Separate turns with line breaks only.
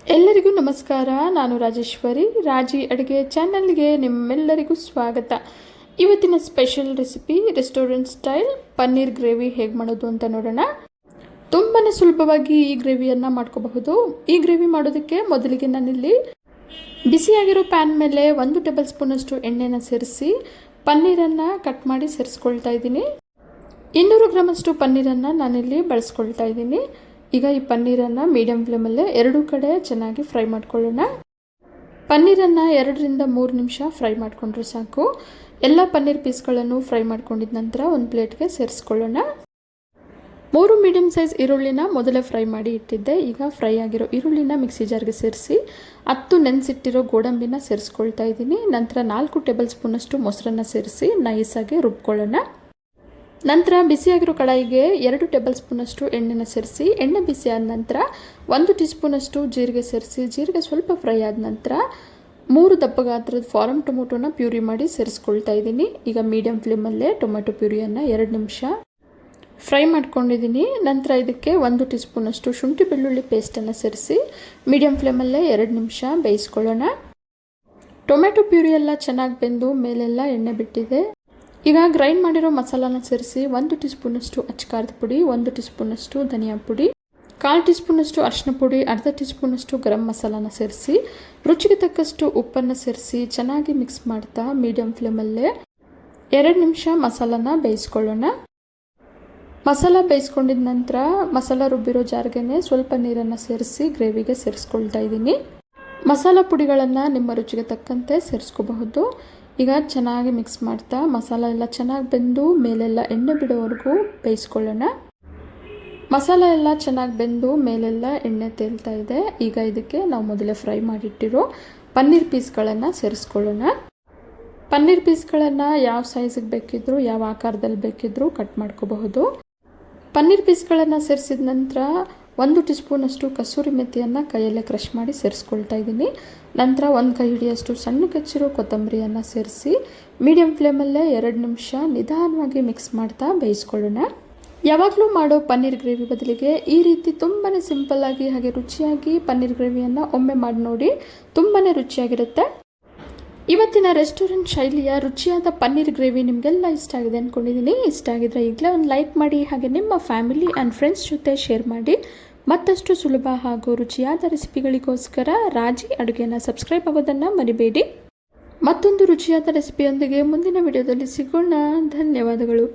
ಎಲ್ಲರಿಗೂ ನಮಸ್ಕಾರ. ನಾನು ರಾಜೇಶ್ವರಿ. ರಾಜಿ ಅಡುಗೆ ಚಾನಲ್ಗೆ ನಿಮ್ಮೆಲ್ಲರಿಗೂ ಸ್ವಾಗತ. ಇವತ್ತಿನ special recipe restaurant style paneer gravy ಹೇಗೆ ಮಾಡೋದು ಅಂತ ನೋಡೋಣ. ತುಂಬಾ ಸುಲಭವಾಗಿ ಈ ಗ್ರೇವಿಯನ್ನು ಮಾಡ್ಕೋಬಹುದು. ಈ ಗ್ರೇವಿ ಮಾಡೋದಕ್ಕೆ ಮೊದಲಿಗೆ ನಾನಿಲ್ಲಿ ಬಿಸಿಯಾಗಿರೋ ಪ್ಯಾನ್ ಮೇಲೆ 1 ಟೇಬಲ್ ಸ್ಪೂನಷ್ಟು ಎಣ್ಣೆನ ಸೇರಿಸಿ ಪನ್ನೀರನ್ನು ಕಟ್ ಮಾಡಿ ಸೇರಿಸ್ಕೊಳ್ತಾ ಇದ್ದೀನಿ. 200 ಗ್ರಾಮಷ್ಟು ಪನ್ನೀರನ್ನು ನಾನಿಲ್ಲಿ ಬಳಸ್ಕೊಳ್ತಾ ಇದ್ದೀನಿ. ಈಗ ಈ ಪನ್ನೀರನ್ನು ಮೀಡಿಯಂ ಫ್ಲೇಮಲ್ಲೇ ಎರಡೂ ಕಡೆ ಚೆನ್ನಾಗಿ ಫ್ರೈ ಮಾಡ್ಕೊಳ್ಳೋಣ. ಪನ್ನೀರನ್ನು 2 ರಿಂದ 3 ನಿಮಿಷ ಫ್ರೈ ಮಾಡಿಕೊಂಡ್ರೆ ಸಾಕು. ಎಲ್ಲ ಪನ್ನೀರ್ ಪೀಸ್ಗಳನ್ನು ಫ್ರೈ ಮಾಡ್ಕೊಂಡಿದ ನಂತರ ಒಂದು ಪ್ಲೇಟ್ಗೆ ಸೇರಿಸ್ಕೊಳ್ಳೋಣ. 3 ಮೀಡಿಯಂ ಸೈಜ್ ಈರುಳ್ಳಿನ ಮೊದಲೇ ಫ್ರೈ ಮಾಡಿ ಇಟ್ಟಿದ್ದೆ. ಈಗ ಫ್ರೈ ಆಗಿರೋ ಈರುಳ್ಳಿನ ಮಿಕ್ಸಿ ಜಾರ್ಗೆ ಸೇರಿಸಿ 10 ನೆನೆಸಿಟ್ಟಿರೋ ಗೋಡಂಬಿನ ಸೇರಿಸ್ಕೊಳ್ತಾ ಇದ್ದೀನಿ. ನಂತರ 4 ಟೇಬಲ್ ಸ್ಪೂನಷ್ಟು ಮೊಸರನ್ನು ಸೇರಿಸಿ ನೈಸಾಗಿ ರುಬ್ಕೊಳ್ಳೋಣ. ನಂತರ ಬಿಸಿಯಾಗಿರೋ ಕಡಾಯಿಗೆ 2 ಟೇಬಲ್ ಸ್ಪೂನಷ್ಟು ಎಣ್ಣೆನ ಸೇರಿಸಿ ಎಣ್ಣೆ ಬಿಸಿ ಆದ ನಂತರ 1 ಟೀ ಸ್ಪೂನಷ್ಟು ಜೀರಿಗೆ ಸೇರಿಸಿ ಜೀರಿಗೆ ಸ್ವಲ್ಪ ಫ್ರೈ ಆದ ನಂತರ 3 ದಪ್ಪ ಗಾತ್ರದ ಫಾರಮ್ ಟೊಮೊಟೊನ ಪ್ಯೂರಿ ಮಾಡಿ ಸೇರಿಸ್ಕೊಳ್ತಾ ಇದ್ದೀನಿ. ಈಗ ಮೀಡಿಯಂ ಫ್ಲೇಮಲ್ಲೇ ಟೊಮೆಟೊ ಪ್ಯೂರಿಯನ್ನು 2 ನಿಮಿಷ ಫ್ರೈ ಮಾಡ್ಕೊಂಡಿದ್ದೀನಿ. ನಂತರ ಇದಕ್ಕೆ 1 ಟೀ ಸ್ಪೂನಷ್ಟು ಶುಂಠಿ ಬೆಳ್ಳುಳ್ಳಿ ಪೇಸ್ಟನ್ನು ಸೇರಿಸಿ ಮೀಡಿಯಂ ಫ್ಲೇಮಲ್ಲೇ 2 ನಿಮಿಷ ಬೇಯಿಸ್ಕೊಳ್ಳೋಣ. ಟೊಮೆಟೊ ಪ್ಯೂರಿ ಎಲ್ಲ ಚೆನ್ನಾಗಿ ಬೆಂದು ಮೇಲೆಲ್ಲ ಎಣ್ಣೆ ಬಿಟ್ಟಿದೆ. ಈಗ ಗ್ರೈಂಡ್ ಮಾಡಿರೋ ಮಸಾಲಾನ ಸೇರಿಸಿ 1 ಟೀ ಸ್ಪೂನಷ್ಟು ಅಚ್ಚಕಾರದ ಪುಡಿ, 1 ಟೀ ಸ್ಪೂನಷ್ಟು ಧನಿಯಾ ಪುಡಿ, 1/4 ಟೀ ಸ್ಪೂನಷ್ಟು ಅರಿಶಿನ ಪುಡಿ, ಅರ್ಧ ಟೀ ಸ್ಪೂನಷ್ಟು ಗರಂ ಮಸಾಲಾನ ಸೇರಿಸಿ ರುಚಿಗೆ ತಕ್ಕಷ್ಟು ಉಪ್ಪನ್ನು ಸೇರಿಸಿ ಚೆನ್ನಾಗಿ ಮಿಕ್ಸ್ ಮಾಡ್ತಾ ಮೀಡಿಯಂ ಫ್ಲೇಮಲ್ಲೇ 2 ನಿಮಿಷ ಮಸಾಲಾನ ಬೇಯಿಸ್ಕೊಳ್ಳೋಣ. ಮಸಾಲ ಬೇಯಿಸ್ಕೊಂಡಿದ ನಂತರ ಮಸಾಲ ರುಬ್ಬಿರೋ ಜಾರ್ಗೆ ಸ್ವಲ್ಪ ನೀರನ್ನು ಸೇರಿಸಿ ಗ್ರೇವಿಗೆ ಸೇರಿಸ್ಕೊಳ್ತಾ ಇದ್ದೀನಿ. ಮಸಾಲ ಪುಡಿಗಳನ್ನು ನಿಮ್ಮ ರುಚಿಗೆ ತಕ್ಕಂತೆ ಸೇರಿಸ್ಕೋಬಹುದು. ಈಗ ಚೆನ್ನಾಗಿ ಮಿಕ್ಸ್ ಮಾಡ್ತಾ ಮಸಾಲ ಎಲ್ಲ ಚೆನ್ನಾಗಿ ಬೆಂದು ಮೇಲೆಲ್ಲ ಎಣ್ಣೆ ಬಿಡೋವರೆಗೂ ಬೇಯಿಸ್ಕೊಳ್ಳೋಣ. ಮಸಾಲ ಎಲ್ಲ ಚೆನ್ನಾಗಿ ಬೆಂದು ಮೇಲೆಲ್ಲ ಎಣ್ಣೆ ತೇಲ್ತಾ ಇದೆ. ಈಗ ಇದಕ್ಕೆ ನಾವು ಮೊದಲೇ ಫ್ರೈ ಮಾಡಿಟ್ಟಿರೋ ಪನ್ನೀರ್ ಪೀಸ್ಗಳನ್ನು ಸೇರಿಸ್ಕೊಳ್ಳೋಣ. ಪನ್ನೀರ್ ಪೀಸ್ಗಳನ್ನು ಯಾವ ಸೈಜಿಗೆ ಬೇಕಿದ್ರೂ ಯಾವ ಆಕಾರದಲ್ಲಿ ಬೇಕಿದ್ರೂ ಕಟ್ ಮಾಡ್ಕೋಬಹುದು. ಪನ್ನೀರ್ ಪೀಸ್ಗಳನ್ನು ಸೇರಿಸಿದ ನಂತರ 1 ಟೀ ಸ್ಪೂನಷ್ಟು ಕಸೂರಿ ಮೆಥಿಯನ್ನು ಕೈಯಲ್ಲೇ ಕ್ರಷ್ ಮಾಡಿ ಸೇರಿಸ್ಕೊಳ್ತಾ ಇದ್ದೀನಿ. ನಂತರ 1 ಕೈ ಹಿಡಿಯಷ್ಟು ಸಣ್ಣ ಹೆಚ್ಚಿರೋ ಕೊತ್ತಂಬರಿಯನ್ನು ಸೇರಿಸಿ ಮೀಡಿಯಂ ಫ್ಲೇಮಲ್ಲೇ 2 ನಿಮಿಷ ನಿಧಾನವಾಗಿ ಮಿಕ್ಸ್ ಮಾಡ್ತಾ ಬೇಯಿಸ್ಕೊಳ್ಳೋಣ. ಯಾವಾಗಲೂ ಮಾಡೋ ಪನ್ನೀರ್ ಗ್ರೇವಿ ಬದಲಿಗೆ ಈ ರೀತಿ ತುಂಬಾ ಸಿಂಪಲ್ಲಾಗಿ ಹಾಗೆ ರುಚಿಯಾಗಿ ಪನ್ನೀರ್ ಗ್ರೇವಿಯನ್ನು ಒಮ್ಮೆ ಮಾಡಿ ನೋಡಿ, ತುಂಬಾ ರುಚಿಯಾಗಿರುತ್ತೆ. ಇವತ್ತಿನ ರೆಸ್ಟೋರೆಂಟ್ ಶೈಲಿಯ ರುಚಿಯಾದ ಪನ್ನೀರ್ ಗ್ರೇವಿ ನಿಮಗೆಲ್ಲ ಇಷ್ಟ ಆಗಿದೆ ಅಂದ್ಕೊಂಡಿದ್ದೀನಿ. ಇಷ್ಟ ಆಗಿದ್ರೆ ಈಗಲೇ ಒಂದು ಲೈಕ್ ಮಾಡಿ, ಹಾಗೆ ನಿಮ್ಮ ಫ್ಯಾಮಿಲಿ ಆ್ಯಂಡ್ ಫ್ರೆಂಡ್ಸ್ ಜೊತೆ ಶೇರ್ ಮಾಡಿ. ಮತ್ತಷ್ಟು ಸುಲಭ ಹಾಗೂ ರುಚಿಯಾದ ರೆಸಿಪಿಗಳಿಗೋಸ್ಕರ ರಾಜಿ ಅಡುಗೆನ ಸಬ್ಸ್ಕ್ರೈಬ್ ಆಗೋದನ್ನು ಮರಿಬೇಡಿ. ಮತ್ತೊಂದು ರುಚಿಯಾದ ರೆಸಿಪಿಯೊಂದಿಗೆ ಮುಂದಿನ ವಿಡಿಯೋದಲ್ಲಿ ಸಿಗೋಣ. ಧನ್ಯವಾದಗಳು.